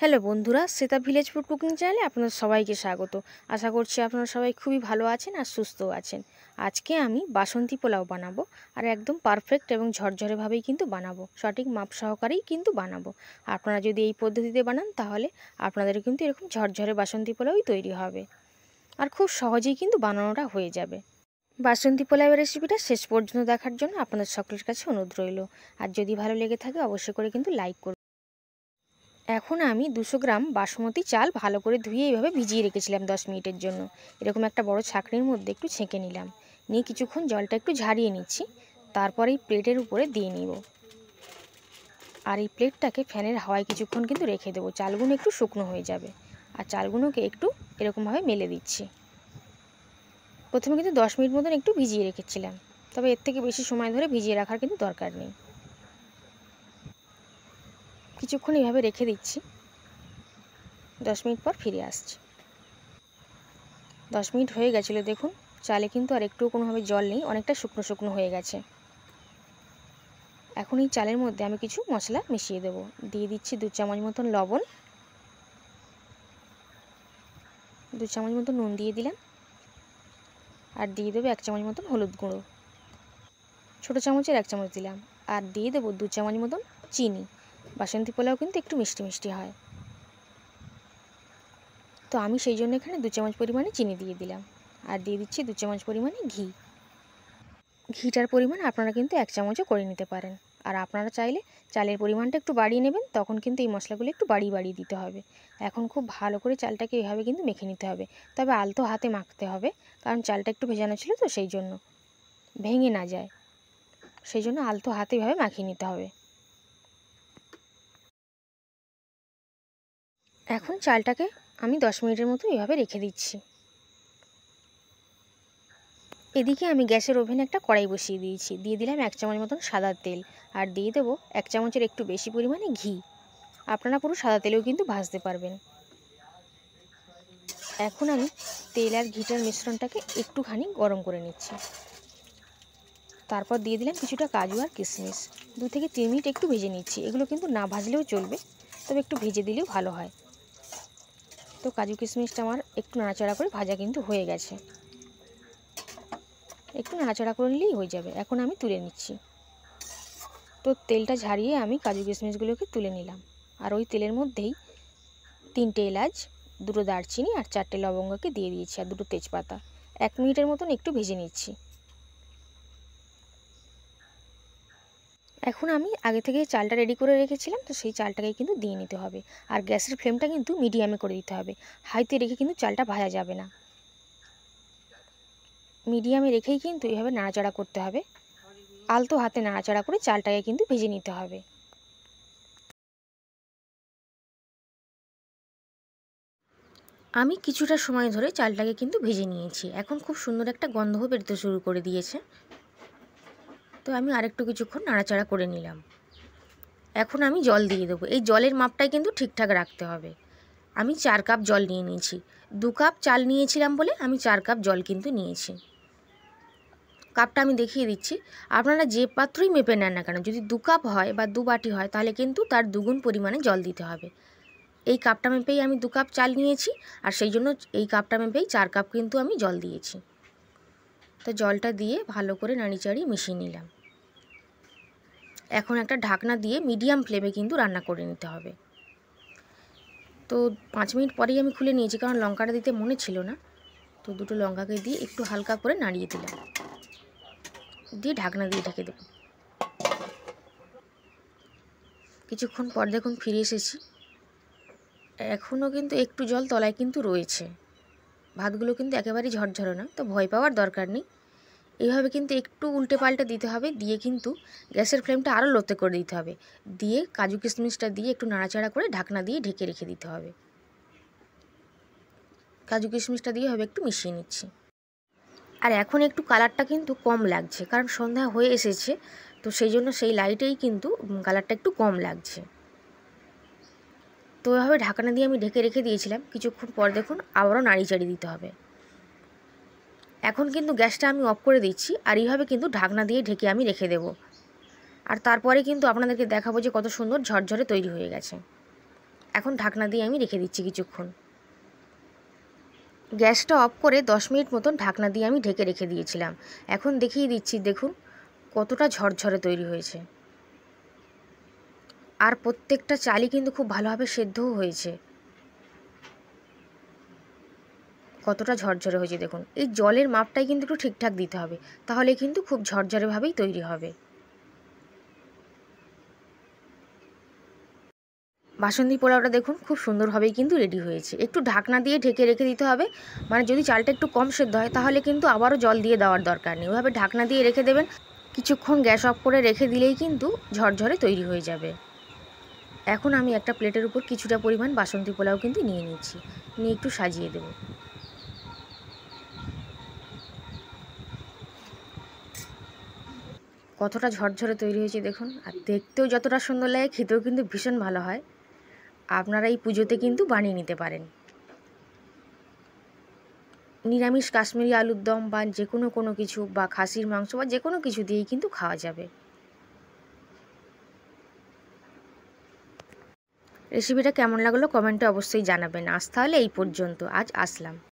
Hello বন্ধুরা, Shweta village food cooking চ্যানেলে আপনাদের সবাইকে স্বাগত। আশা করছি আপনারা সবাই খুবই ভালো আছেন আর সুস্থ আছেন। আজকে আমি বাসন্তী পোলাও বানাবো, আর একদম পারফেক্ট এবং ঝরঝরেভাবেই কিন্তু বানাবো, সঠিক মাপ সহকারেই কিন্তু বানাবো। আপনারা যদি এই পদ্ধতিতে বানান তাহলে আপনাদের কিন্তু এরকম ঝরঝরে বাসন্তী পোলাওই তৈরি হবে, আর খুব সহজেই কিন্তু বানানোটা হয়ে যাবে। বাসন্তী পোলাওয়ের রেসিপিটা শেষ পর্যন্ত দেখার জন্য আপনাদের সকলের কাছে অনুরোধ রইল। আর যদি ভালো লেগে থাকে অবশ্যই করে কিন্তু লাইক করুন। এখন আমি 200 গ্রাম বাসমতি চাল ভালো করে ধুয়ে এইভাবে ভিজিয়ে রেখেছিলাম 10 মিনিটের জন্য। এরকম একটা বড় ছাঁকনির মধ্যে একটু ছেঁকে নিলাম, নিয়ে কিছুক্ষণ জলটা একটু ঝারিয়ে নিচ্ছি। তারপর এই প্লেটের উপরে দিয়ে নিব, আর এই প্লেটটাকে ফ্যানের হাওয়ায় কিছুক্ষণ কিন্তু রেখে দেবো। চালগুলো একটু শুকনো হয়ে যাবে, আর চালগুলোকে একটু এরকমভাবে মেলে দিচ্ছি। প্রথমে কিন্তু 10 মিনিট মতন একটু ভিজিয়ে রেখেছিলাম, তবে এর থেকে বেশি সময় ধরে ভিজিয়ে রাখার কিন্তু দরকার নেই। কিছুক্ষণ এইভাবে রেখে দিচ্ছি, 10 মিনিট পর ফিরে আসছি। 10 মিনিট হয়ে গেছিলো, দেখুন চালে কিন্তু আর একটু কোনোভাবে জল নেই, অনেকটা শুকনো শুকনো হয়ে গেছে। এখন এই চালের মধ্যে আমি কিছু মশলা মিশিয়ে দেব। দিয়ে দিচ্ছি 2 চামচ মতন লবণ, 2 চামচ মতন নুন দিয়ে দিলাম, আর দিয়ে দেবো 1 চামচ মতন হলুদ গুঁড়ো, ছোটো চামচের 1 চামচ দিলাম, আর দিয়ে দেবো 2 চামচ মতন চিনি। বাসন্তী পোলাও কিন্তু একটু মিষ্টি মিষ্টি হয়, তো আমি সেই জন্য এখানে 2 চামচ পরিমাণে চিনি দিয়ে দিলাম। আর দিয়ে দিচ্ছি 2 চামচ পরিমাণে ঘি। ঘিটার পরিমাণ আপনারা কিন্তু 1 চামচও করে নিতে পারেন। আর আপনারা চাইলে চালের পরিমাণটা একটু বাড়িয়ে নেবেন, তখন কিন্তু এই মশলাগুলো একটু বাড়িয়ে বাড়িয়ে দিতে হবে। এখন খুব ভালো করে চালটাকে এইভাবে কিন্তু মেখে নিতে হবে, তবে আলতো হাতে মাখতে হবে, কারণ চালটা একটু ভেজানো ছিল তো সেই জন্য ভেঙে না যায়, সেই জন্য আলতো হাতে এইভাবে মাখিয়ে নিতে হবে। এখন চালটাকে আমি 10 মিনিটের মতো এইভাবে রেখে দিচ্ছি। এদিকে আমি গ্যাসের ওভেনে একটা কড়াই বসিয়ে দিয়েছি, দিয়ে দিলাম 1 চামচ মতন সাদা তেল, আর দিয়ে দেবো 1 চামচের একটু বেশি পরিমাণে ঘি। আপনারা পুরো সাদা তেলেও কিন্তু ভাজতে পারবেন। এখন আমি তেল আর ঘিটার মিশ্রণটাকে একটুখানি গরম করে নিচ্ছি। তারপর দিয়ে দিলাম কিছুটা কাজু আর কিশমিশ। 2 থেকে 3 মিনিট একটু ভেজে নিচ্ছি। এগুলো কিন্তু না ভাজলেও চলবে, তবে একটু ভেজে দিলেও ভালো হয়। তো কাজু কিশমিশটা আমার একটু নাড়াচাড়া করে ভাজা কিন্তু হয়ে গেছে, একটু নাড়াচাড়া করে নিলেই হয়ে যাবে। এখন আমি তুলে নিচ্ছি। তো তেলটা ঝারিয়ে আমি কাজু কিশমিশগুলোকে তুলে নিলাম, আর ওই তেলের মধ্যেই 3টে এলাচ, 2টো দারচিনি আর 4টে লবঙ্গকে দিয়ে দিয়েছি, আর 2টো তেজপাতা। 1 মিনিটের মতন একটু ভেজে নিচ্ছি। এখন আমি আগে থেকে চালটা রেডি করে রেখেছিলাম, তো সেই চালটাকে কিন্তু দিয়ে নিতে হবে। আর গ্যাসের ফ্লেমটা কিন্তু মিডিয়ামে করে দিতে হবে, হাইতে রেখে কিন্তু চালটা ভাজা যাবে না। মিডিয়ামে রেখেই কিন্তু এভাবে নাড়াচাড়া করতে হবে, আলতো হাতে নাড়াচাড়া করে চালটাকে কিন্তু ভেজে নিতে হবে। আমি কিছুটা সময় ধরে চালটাকে কিন্তু ভেজে নিয়েছি। এখন খুব সুন্দর একটা গন্ধও বেরোতে শুরু করে দিয়েছে, তো আমি আরেকটু কিছুক্ষণ নাড়াচাড়া করে নিলাম। এখন আমি জল দিয়ে দেবো। এই জলের মাপটাই কিন্তু ঠিকঠাক রাখতে হবে। আমি 4 কাপ জল নিয়ে নিয়েছি। 2 কাপ চাল নিয়েছিলাম বলে আমি 4 কাপ জল কিন্তু নিয়েছি। কাপটা আমি দেখিয়ে দিচ্ছি। আপনারা যে পাত্রই মেপে নেন না কেন, যদি 2 কাপ হয় বা 2 বাটি হয়, তাহলে কিন্তু তার 2 গুণ পরিমাণে জল দিতে হবে। এই কাপটা মেপেই আমি 2 কাপ চাল নিয়েছি, আর সেই জন্য এই কাপটা মেপেই 4 কাপ কিন্তু আমি জল দিয়েছি। তো জলটা দিয়ে ভালো করে নাড়িচাড়ি মিশিয়ে নিলাম। এখন একটা ঢাকনা দিয়ে মিডিয়াম ফ্লেমে কিন্তু রান্না করে নিতে হবে। তো 5 মিনিট পরেই আমি খুলে নিয়েছি, কারণ লঙ্কাটা দিতে মনে ছিল না। তো 2টো লঙ্কাকে দিয়ে একটু হালকা করে নাড়িয়ে দিলাম, দিয়ে ঢাকনা দিয়ে ঢেকে দেব। কিছুক্ষণ পর দেখুন ফিরে এসেছি। এখনও কিন্তু একটু জল তলায় কিন্তু রয়েছে, ভাতগুলো কিন্তু একেবারেই ঝরঝরে না, তো ভয় পাওয়ার দরকার নেই। এইভাবে কিন্তু একটু উল্টে পাল্টে দিতে হবে, দিয়ে কিন্তু গ্যাসের ফ্লেমটা আরও লোতে করে দিতে হবে, দিয়ে কাজু কিশমিশটা দিয়ে একটু নাড়াচাড়া করে ঢাকনা দিয়ে ঢেকে রেখে দিতে হবে। কাজু কিশমিশটা দিয়ে হবে একটু মিশিয়ে নিচ্ছি। আর এখন একটু কালারটা কিন্তু কম লাগছে, কারণ সন্ধ্যা হয়ে এসেছে, তো সেই জন্য সেই লাইটেই কিন্তু কালারটা একটু কম লাগছে। তো এভাবে ঢাকনা দিয়ে আমি ঢেকে রেখে দিয়েছিলাম। কিছুক্ষণ পর দেখুন আবারও নাড়িচাড়ি দিতে হবে। এখন কিন্তু গ্যাসটা আমি অফ করে দিচ্ছি, আর এইভাবে কিন্তু ঢাকনা দিয়ে ঢেকে আমি রেখে দেব। আর তারপরে কিন্তু আপনাদেরকে দেখাবো যে কত সুন্দর ঝরঝরে তৈরি হয়ে গেছে। এখন ঢাকনা দিয়ে আমি রেখে দিচ্ছি কিছুক্ষণ। গ্যাসটা অফ করে 10 মিনিট মতন ঢাকনা দিয়ে আমি ঢেকে রেখে দিয়েছিলাম। এখন দেখিয়ে দিচ্ছি, দেখুন কতটা ঝরঝরে তৈরি হয়েছে। আর প্রত্যেকটা চালই কিন্তু খুব ভালোভাবে সেদ্ধও হয়েছে। কতটা ঝরঝরে হয়েছে দেখুন। এই জলের মাপটাই কিন্তু একটু ঠিকঠাক দিতে হবে, তাহলে কিন্তু খুব ঝরঝরেভাবেই তৈরি হবে। বাসন্তী পোলাওটা দেখুন খুব সুন্দরভাবেই কিন্তু রেডি হয়েছে। একটু ঢাকনা দিয়ে ঢেকে রেখে দিতে হবে, মানে যদি চালটা একটু কম সেদ্ধ হয় তাহলে কিন্তু আবারও জল দিয়ে দেওয়ার দরকার নেই। ওইভাবে ঢাকনা দিয়ে রেখে দেবেন, কিছুক্ষণ গ্যাস অফ করে রেখে দিলেই কিন্তু ঝরঝরে তৈরি হয়ে যাবে। এখন আমি একটা প্লেটের উপর কিছুটা পরিমাণ বাসন্তী পোলাও কিন্তু নিয়ে নিচ্ছি, নিয়ে একটু সাজিয়ে দেব। কতটা ঝরঝরে তৈরি হয়েছে দেখুন, আর দেখতেও যতটা সুন্দর লাগে খেতেও কিন্তু ভীষণ ভালো হয়। আপনারা এই পুজোতে কিন্তু বানিয়ে নিতে পারেন। নিরামিষ কাশ্মীরি আলুর দম বা যে কোনো কিছু বা খাসির মাংস বা যে কোনো কিছু দিয়েই কিন্তু খাওয়া যাবে। রেসিপিটা কেমন লাগলো কমেন্টে অবশ্যই জানাবেন। আজ তাহলে এই পর্যন্ত, আজ আসলাম।